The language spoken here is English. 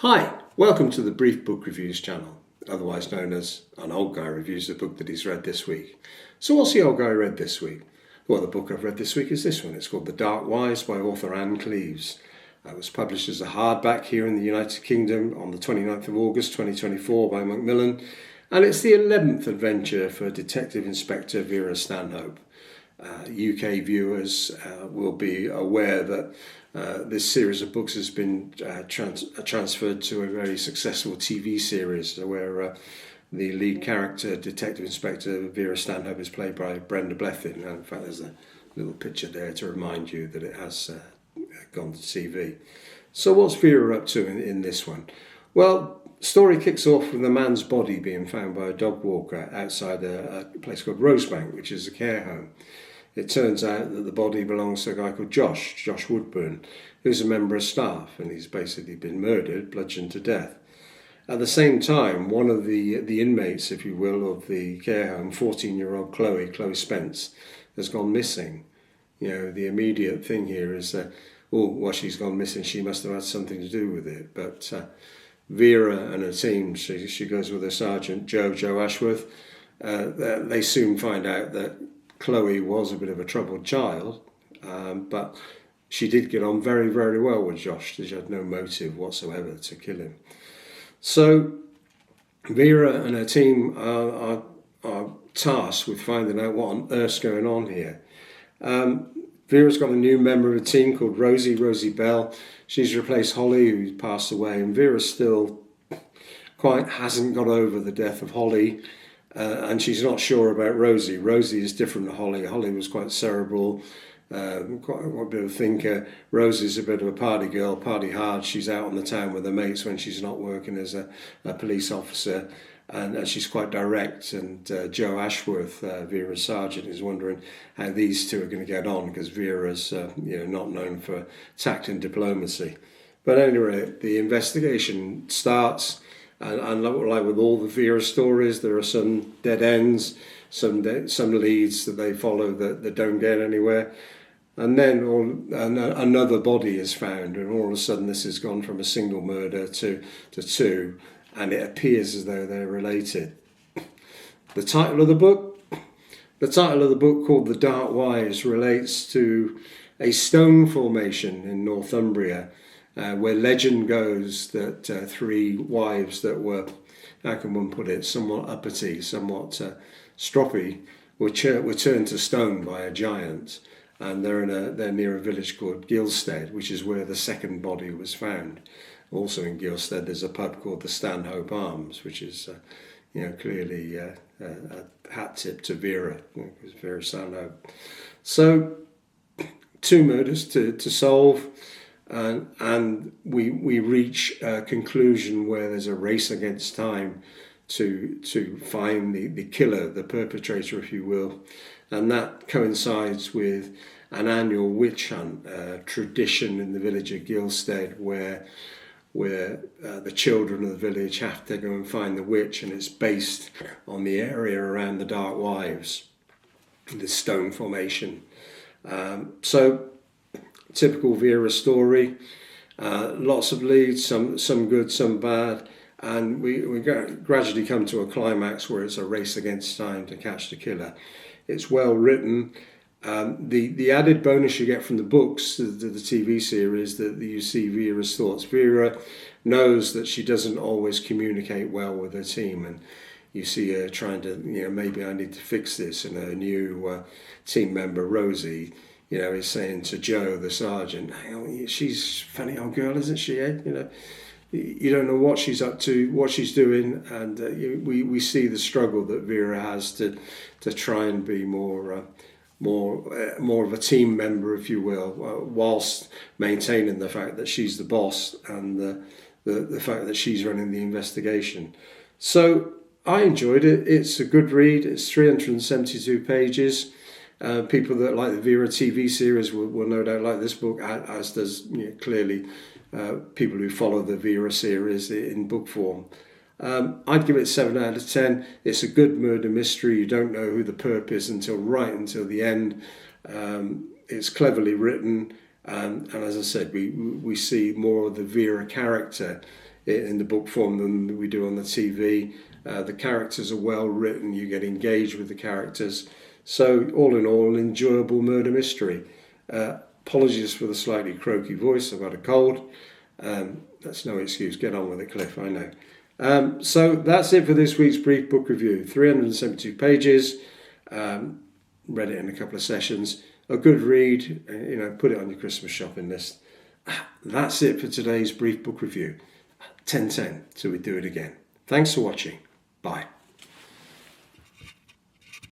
Hi, welcome to the Brief Book Reviews channel, otherwise known as An Old Guy Reviews the Book that he's read this week. So what's the old guy read this week? Well, the book I've read this week is this one. It's called The Dark Wise by author Anne Cleeves. It was published as a hardback here in the United Kingdom on the 29th of August 2024 by Macmillan, and it's the 11th adventure for Detective Inspector Vera Stanhope. UK viewers will be aware that this series of books has been transferred to a very successful TV series where the lead character, Detective Inspector Vera Stanhope, is played by Brenda Blethyn. And in fact, there's a little picture there to remind you that it has gone to TV. So what's Vera up to in this one? Well, story kicks off with a man's body being found by a dog walker outside a place called Rosebank, which is a care home. It turns out that the body belongs to a guy called Josh Woodburn, who's a member of staff, and he's basically been murdered, bludgeoned to death. At the same time, one of the inmates, if you will, of the care home, 14-year-old Chloe Spence, has gone missing. You know, the immediate thing here is that, she's gone missing, she must have had something to do with it. But Vera and her team, she goes with her sergeant, Joe Ashworth, they soon find out that Chloe was a bit of a troubled child, but she did get on very, very well with Josh. She had no motive whatsoever to kill him. So Vera and her team are tasked with finding out what on earth's going on here. Vera's got a new member of the team called Rosie Bell. She's replaced Holly, who's passed away, and Vera still quite hasn't got over the death of Holly. And she's not sure about Rosie. Rosie is different to Holly. Holly was quite cerebral, quite a bit of a thinker. Rosie's a bit of a party girl, party hard. She's out on the town with her mates when she's not working as a police officer. And she's quite direct. And Joe Ashworth, Vera's sergeant, is wondering how these two are going to get on, because Vera's not known for tact and diplomacy. But anyway, the investigation starts. And like with all the Vera stories, there are some dead ends, some leads that they follow that don't get anywhere. And then another body is found, and all of a sudden this has gone from a single murder to two, and it appears as though they're related. The title of the book, called The Dark Wise, relates to a stone formation in Northumbria, where legend goes that three wives that were, how can one put it, somewhat uppity, somewhat stroppy, were turned to stone by a giant, and they're near a village called Gilstead, which is where the second body was found. Also in Gilstead, there's a pub called the Stanhope Arms, which is clearly a hat tip to Vera, because Vera Stanhope. So, two murders to solve. And we reach a conclusion where there's a race against time to find the killer, the perpetrator, if you will. And that coincides with an annual witch hunt tradition in the village of Gilstead, where the children of the village have to go and find the witch, and it's based on the area around the Dark Wives, the stone formation. So typical Vera story, lots of leads, some good, some bad, and we gradually come to a climax where it's a race against time to catch the killer. It's well written. The added bonus you get from the books, the TV series, that you see Vera's thoughts. Vera knows that she doesn't always communicate well with her team, and you see her trying to, maybe I need to fix this, and her new team member Rosie, is saying to Joe, the sergeant, she's a funny old girl, isn't she, Ed? You don't know what she's up to, what she's doing, and we see the struggle that Vera has to try and be more of a team member, if you will, whilst maintaining the fact that she's the boss and the fact that she's running the investigation. So I enjoyed it. It's a good read. It's 372 pages. People that like the Vera TV series will no doubt like this book, as does clearly people who follow the Vera series in book form. I'd give it 7 out of 10. It's a good murder mystery. You don't know who the perp is until the end. It's cleverly written, and as I said, we see more of the Vera character in the book form than we do on the TV. The characters are well written, you get engaged with the characters. So all in all, an enjoyable murder mystery. Apologies for the slightly croaky voice, I've got a cold. That's no excuse, get on with it, Cliff, I know. So that's it for this week's brief book review. 372 pages, read it in a couple of sessions. A good read, put it on your Christmas shopping list. That's it for today's brief book review. 10:10 till we do it again. Thanks for watching. Bye.